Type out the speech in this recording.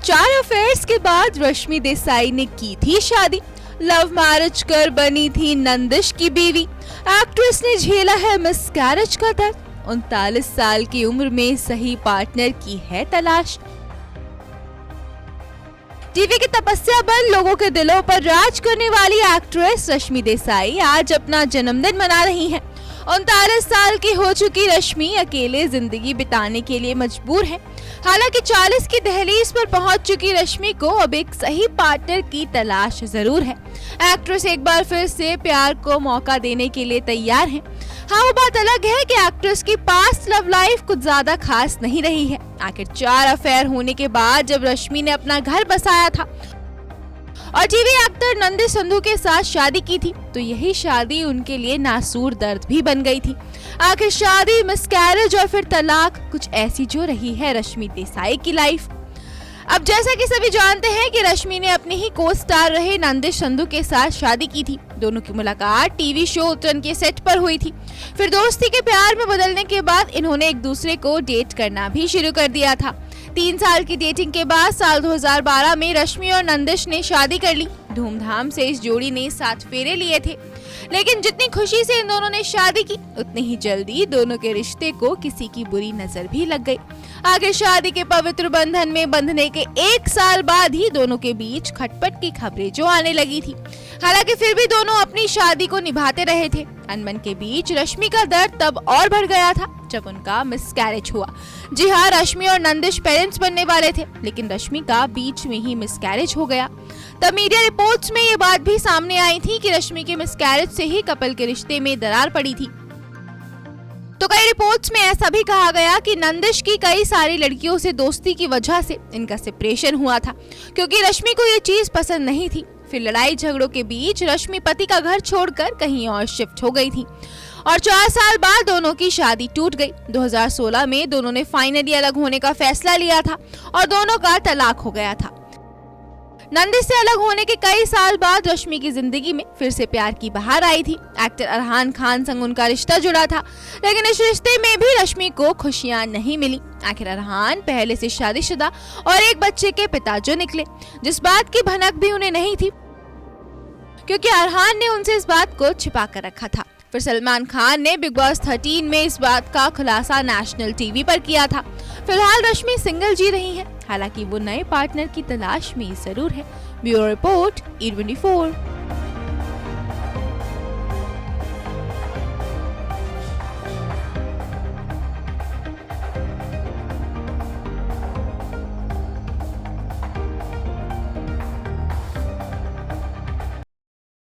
4 affairs के बाद रश्मि देसाई ने की थी शादी। लव मैरिज कर बनी थी नंदिश की बीवी। एक्ट्रेस ने झेला है मिसकैरेज का दर्द। 39 साल की उम्र में सही पार्टनर की है तलाश। टीवी की तपस्या बन लोगों के दिलों पर राज करने वाली एक्ट्रेस रश्मि देसाई आज अपना जन्मदिन मना रही हैं। 39 साल की हो चुकी रश्मि अकेले जिंदगी बिताने के लिए मजबूर है। हालांकि 40 की दहलीज पर पहुंच चुकी रश्मि को अब एक सही पार्टनर की तलाश जरूर है। एक्ट्रेस एक बार फिर से प्यार को मौका देने के लिए तैयार है। हाँ, वो बात अलग है कि एक्ट्रेस की पास्ट लव लाइफ कुछ ज्यादा खास नहीं रही है। आखिर 4 अफेयर होने के बाद जब रश्मि ने अपना घर बसाया था और टीवी एक्टर नंदिश संधू के साथ शादी की थी, तो यही शादी उनके लिए नासूर दर्द भी बन गई थी। आखिर शादी, मिसकैरेज और फिर तलाक, कुछ ऐसी जो रही है रश्मि देसाई की लाइफ। अब जैसा कि सभी जानते हैं कि रश्मि ने अपने ही को स्टार रहे नंदिश संधू के साथ शादी की थी। दोनों की मुलाकात टीवी शो उतरन के सेट पर हुई थी। फिर दोस्ती के प्यार में बदलने के बाद इन्होंने एक दूसरे को डेट करना भी शुरू कर दिया था। 3 साल की डेटिंग के बाद साल 2012 में रश्मि और नंदिश ने शादी कर ली। धूमधाम से इस जोड़ी ने 7 फेरे लिए थे। लेकिन जितनी खुशी से इन दोनों ने शादी की, उतनी ही जल्दी दोनों के रिश्ते को किसी की बुरी नजर भी लग गई। आगे शादी के पवित्र बंधन में बंधने के 1 साल बाद ही दोनों के बीच खटपट की खबरें जो आने लगी थी। हालांकि फिर भी दोनों अपनी शादी को निभाते रहे थे। अनबन के बीच रश्मि का दर्द तब और बढ़ गया था जब उनका मिसकैरेज हुआ। जी हाँ, रश्मि और नंदिश पेरेंट्स बनने वाले थे, लेकिन रश्मि का बीच में ही मिसकैरेज हो गया। तब मीडिया रिपोर्ट्स में ये बात भी सामने आई थी कि रश्मि के मिसकैरेज से ही कपल के रिश्ते में दरार पड़ी थी। तो कई रिपोर्ट्स में ऐसा भी कहा गया कि नंदिश की कई सारी लड़कियों से दोस्ती की वजह से इनका सेपरेशन हुआ था, क्योंकि रश्मि को ये चीज पसंद नहीं थी। फिर लड़ाई झगड़ों के बीच रश्मि पति का घर छोड़कर कहीं और शिफ्ट हो गई थी और 4 साल बाद दोनों की शादी टूट गई। 2016 में दोनों ने फाइनली अलग होने का फैसला लिया था और दोनों का तलाक हो गया था। नंदिश से अलग होने के कई साल बाद रश्मि की जिंदगी में फिर से प्यार की बहार आई थी। एक्टर अरहान खान संग उनका रिश्ता जुड़ा था, लेकिन इस रिश्ते में भी रश्मि को खुशियां नहीं मिली। आखिर अरहान पहले से शादीशुदा और एक बच्चे के पिता जो निकले, जिस बात की भनक भी उन्हें नहीं थी, क्योंकि अरहान ने उनसे इस बात को छिपा कर रखा था। फिर सलमान खान ने बिग बॉस 13 में इस बात का खुलासा नेशनल टीवी पर किया था। फिलहाल रश्मि सिंगल जी रही हैं, हालांकि वो नए पार्टनर की तलाश में जरूर है। Bureau report, E24।